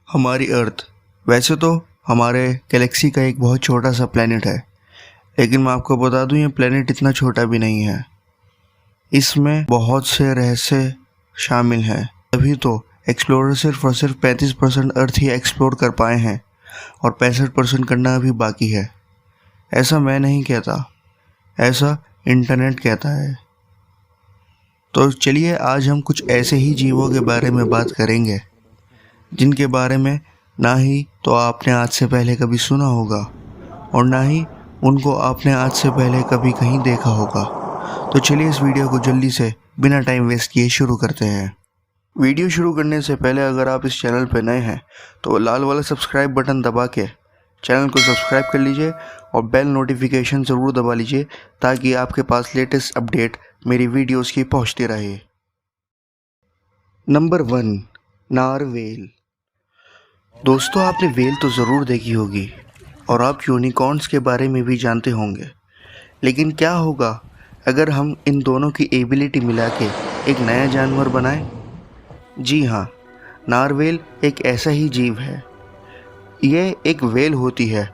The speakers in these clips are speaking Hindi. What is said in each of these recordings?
हमारी अर्थ वैसे तो हमारे गैलेक्सी का एक बहुत छोटा सा प्लेनेट है, लेकिन मैं आपको बता दूं ये प्लेनेट इतना छोटा भी नहीं है। इसमें बहुत से रहस्य शामिल हैं, तभी तो एक्सप्लोरर सिर्फ और सिर्फ 35% अर्थ ही एक्सप्लोर कर पाए हैं और 65% करना अभी बाकी है। ऐसा मैं नहीं कहता, ऐसा इंटरनेट कहता है। तो चलिए आज हम कुछ ऐसे ही जीवों के बारे में बात करेंगे जिनके बारे में ना ही तो आपने आज से पहले कभी सुना होगा और ना ही उनको आपने आज से पहले कभी कहीं देखा होगा। तो चलिए इस वीडियो को जल्दी से बिना टाइम वेस्ट किए शुरू करते हैं। वीडियो शुरू करने से पहले अगर आप इस चैनल पर नए हैं तो लाल वाला सब्सक्राइब बटन दबा के चैनल को सब्सक्राइब कर लीजिए और बेल नोटिफिकेशन ज़रूर दबा लीजिए ताकि आपके पास लेटेस्ट अपडेट मेरी वीडियोस की पहुंचती रहे। नंबर 1, नारवेल। दोस्तों आपने वेल तो ज़रूर देखी होगी और आप यूनिकॉर्न्स के बारे में भी जानते होंगे, लेकिन क्या होगा अगर हम इन दोनों की एबिलिटी मिला के एक नया जानवर बनाएं? जी हाँ, नारवेल एक ऐसा ही जीव है। ये एक वेल होती है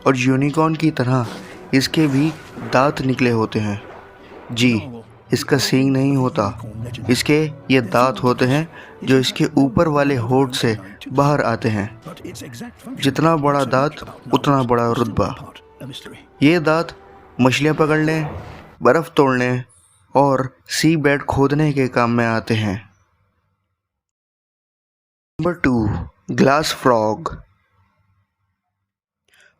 और यूनिकॉर्न की तरह इसके भी दांत निकले होते हैं। जी, इसका सींग नहीं होता, इसके ये दांत होते हैं जो इसके ऊपर वाले होंठ से बाहर आते हैं। जितना बड़ा दांत उतना बड़ा रुतबा। ये दांत मछलियाँ पकड़ने, बर्फ़ तोड़ने और सी बेड खोदने के काम में आते हैं। Number 2, glass frog.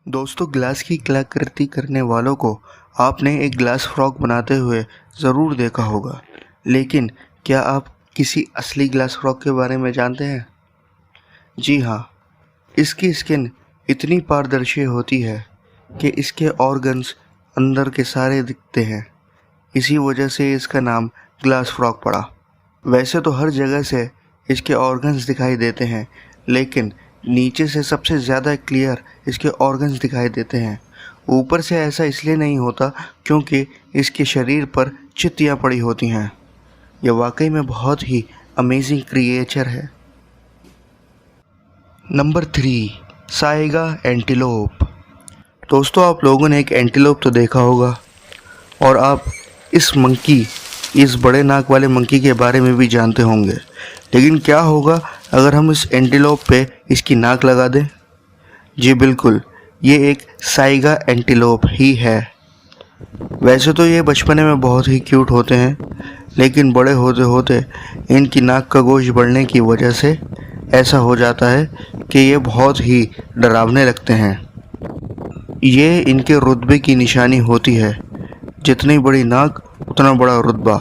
दोस्तों ग्लास की कलाकृति करने वालों को आपने एक ग्लास फ्रॉग बनाते हुए ज़रूर देखा होगा, लेकिन क्या आप किसी असली ग्लास फ्रॉग के बारे में जानते हैं? जी हाँ, इसकी स्किन इतनी पारदर्शी होती है कि इसके ऑर्गन्स अंदर के सारे दिखते हैं। इसी वजह से इसका नाम ग्लास फ्रॉग पड़ा। वैसे तो हर जगह से इसके ऑर्गन्स दिखाई देते हैं, लेकिन नीचे से सबसे ज़्यादा क्लियर इसके ऑर्गन्स दिखाई देते हैं। ऊपर से ऐसा इसलिए नहीं होता क्योंकि इसके शरीर पर चित्तियाँ पड़ी होती हैं। यह वाकई में बहुत ही अमेजिंग क्रिएचर है। Number 3, Saiga antelope. दोस्तों आप लोगों ने एक एंटीलोप तो देखा होगा और आप इस बड़े नाक वाले मंकी के बारे में भी जानते होंगे, लेकिन क्या होगा अगर हम इस एंटीलोप पे इसकी नाक लगा दें? जी बिल्कुल, ये एक साइगा एंटीलोप ही है। वैसे तो ये बचपने में बहुत ही क्यूट होते हैं, लेकिन बड़े होते होते इनकी नाक का गोश्त बढ़ने की वजह से ऐसा हो जाता है कि ये बहुत ही डरावने लगते हैं। ये इनके रुतबे की निशानी होती है, जितनी बड़ी नाक उतना बड़ा रुतबा।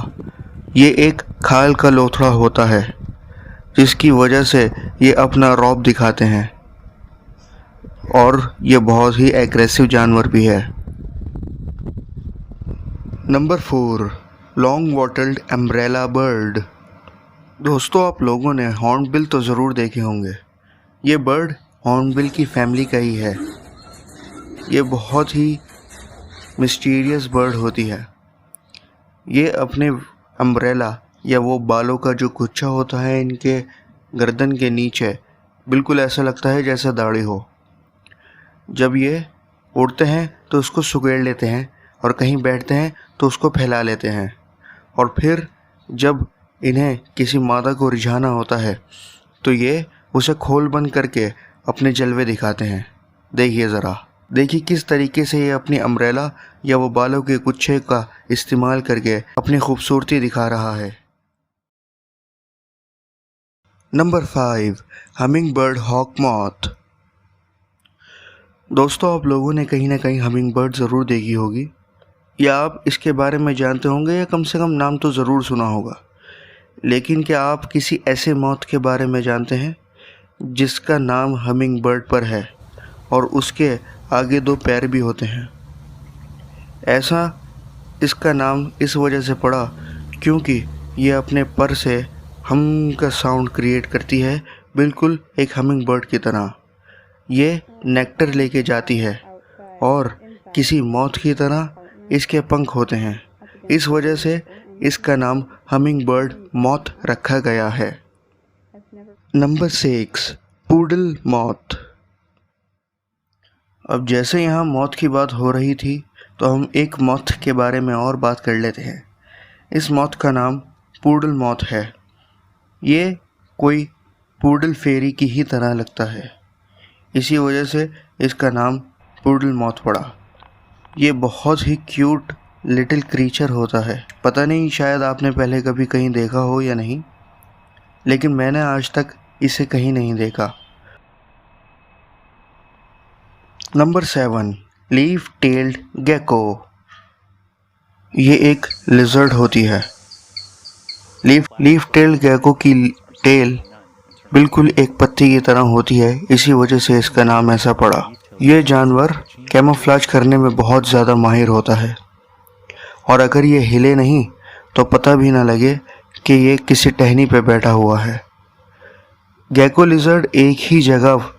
ये एक खाल का लोथड़ा होता है जिसकी वजह से ये अपना रौब दिखाते हैं और ये बहुत ही एग्रेसिव जानवर भी है। Number 4, long wattled umbrella bird. दोस्तों आप लोगों ने हॉर्नबिल तो ज़रूर देखे होंगे। ये बर्ड हॉर्नबिल की फैमिली का ही है। ये बहुत ही मिस्टीरियस बर्ड होती है। ये अपने अम्ब्रेला या वो बालों का जो गुच्छा होता है इनके गर्दन के नीचे, बिल्कुल ऐसा लगता है जैसे दाढ़ी हो। जब ये उड़ते हैं तो उसको सुगेड़ लेते हैं और कहीं बैठते हैं तो उसको फैला लेते हैं, और फिर जब इन्हें किसी मादा को रिझाना होता है तो ये उसे खोल बंद करके अपने जलवे दिखाते हैं। देखिए किस तरीके से ये अपनी अम्ब्रेला या वो बालों के गुच्छे का इस्तेमाल करके अपनी खूबसूरती दिखा रहा है। Number 5, humming bird hawk moth. दोस्तों आप लोगों ने कहीं ना कहीं हमिंग बर्ड ज़रूर देखी होगी, या आप इसके बारे में जानते होंगे या कम से कम नाम तो ज़रूर सुना होगा। लेकिन क्या आप किसी ऐसे मॉथ के बारे में जानते हैं जिसका नाम हमिंग बर्ड पर है और उसके आगे 2 पैर भी होते हैं? ऐसा इसका नाम इस वजह से पड़ा क्योंकि ये अपने पर से हम का साउंड क्रिएट करती है, बिल्कुल एक हमिंग बर्ड की तरह। ये नेक्टर लेके जाती है और किसी मॉथ की तरह इसके पंख होते हैं। इस वजह से इसका नाम हमिंग बर्ड मॉथ रखा गया है। Number 6, poodle moth. अब जैसे यहाँ मौत की बात हो रही थी तो हम एक मॉथ के बारे में और बात कर लेते हैं। इस मॉथ का नाम पूडल मॉथ है। ये कोई पूडल फेरी की ही तरह लगता है, इसी वजह से इसका नाम पूडल मॉथ पड़ा। ये बहुत ही क्यूट लिटिल क्रीचर होता है। पता नहीं शायद आपने पहले कभी कहीं देखा हो या नहीं, लेकिन मैंने आज तक इसे कहीं नहीं देखा। Number 7, leaf tailed gecko. ये एक लिजर्ड होती है। लीफ टेल्ड गेको की टेल बिल्कुल एक पत्ती की तरह होती है, इसी वजह से इसका नाम ऐसा पड़ा। ये जानवर कैमोफ्लेज करने में बहुत ज़्यादा माहिर होता है और अगर ये हिले नहीं तो पता भी ना लगे कि ये किसी टहनी पे बैठा हुआ है। गेको लिजर्ड एक ही जगह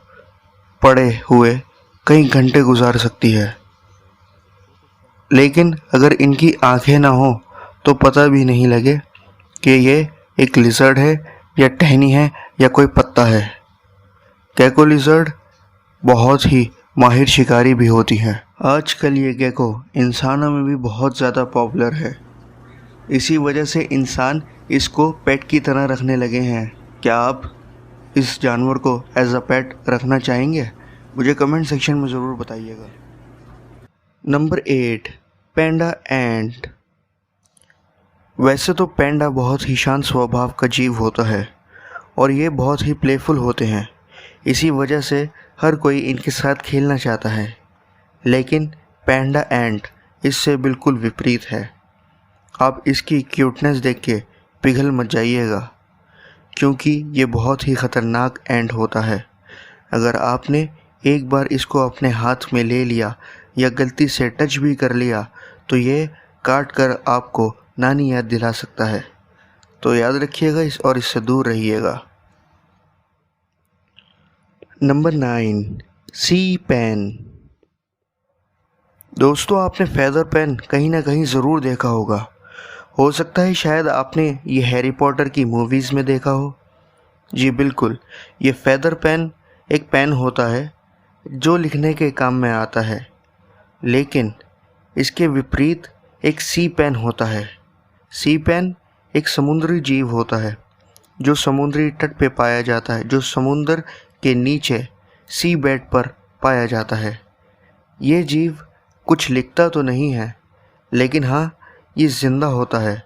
पड़े हुए कई घंटे गुजार सकती है, लेकिन अगर इनकी आंखें ना हो तो पता भी नहीं लगे कि ये एक लिजर्ड है या टहनी है या कोई पत्ता है। गेको लिजर्ड बहुत ही माहिर शिकारी भी होती हैं। आजकल ये गेको इंसानों में भी बहुत ज़्यादा पॉपुलर है, इसी वजह से इंसान इसको पेट की तरह रखने लगे हैं। क्या आप इस जानवर को एज अ पेट रखना चाहेंगे? मुझे कमेंट सेक्शन में ज़रूर बताइएगा। नंबर 8, पैंडा एंट। वैसे तो पैंडा बहुत ही शांत स्वभाव का जीव होता है और ये बहुत ही प्लेफुल होते हैं, इसी वजह से हर कोई इनके साथ खेलना चाहता है। लेकिन पैंडा एंट इससे बिल्कुल विपरीत है। आप इसकी क्यूटनेस देख के पिघल मत जाइएगा, क्योंकि ये बहुत ही ख़तरनाक एंट होता है। अगर आपने एक बार इसको अपने हाथ में ले लिया या गलती से टच भी कर लिया तो ये काट कर आपको नानी याद दिला सकता है। तो याद रखिएगा और इससे दूर रहिएगा। नंबर 9, सी पेन। दोस्तों, आपने फेदर पेन कहीं ना कहीं ज़रूर देखा होगा। हो सकता है शायद आपने ये हैरी पॉटर की मूवीज़ में देखा हो। जी बिल्कुल, ये फेदर पेन एक पेन होता है जो लिखने के काम में आता है, लेकिन इसके विपरीत एक सी पेन होता है। सी पेन एक समुद्री जीव होता है जो समुद्री तट पे पाया जाता है, जो समुद्र के नीचे सी बेड पर पाया जाता है। ये जीव कुछ लिखता तो नहीं है, लेकिन हाँ, ये ज़िंदा होता है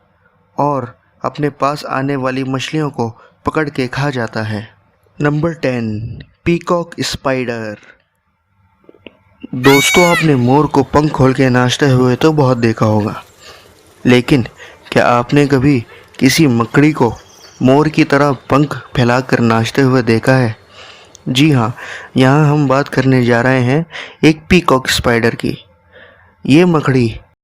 और अपने पास आने वाली मछलियों को पकड़ के खा जाता है। Number 10, peacock spider. दोस्तों, आपने मोर को पंख खोल के नाचते हुए तो बहुत देखा होगा, लेकिन क्या आपने कभी किसी मकड़ी को मोर की तरह पंख फैलाकर नाचते हुए देखा है? जी हाँ, यहाँ हम बात करने जा रहे हैं एक पीकॉक स्पाइडर की। ये मकड़ी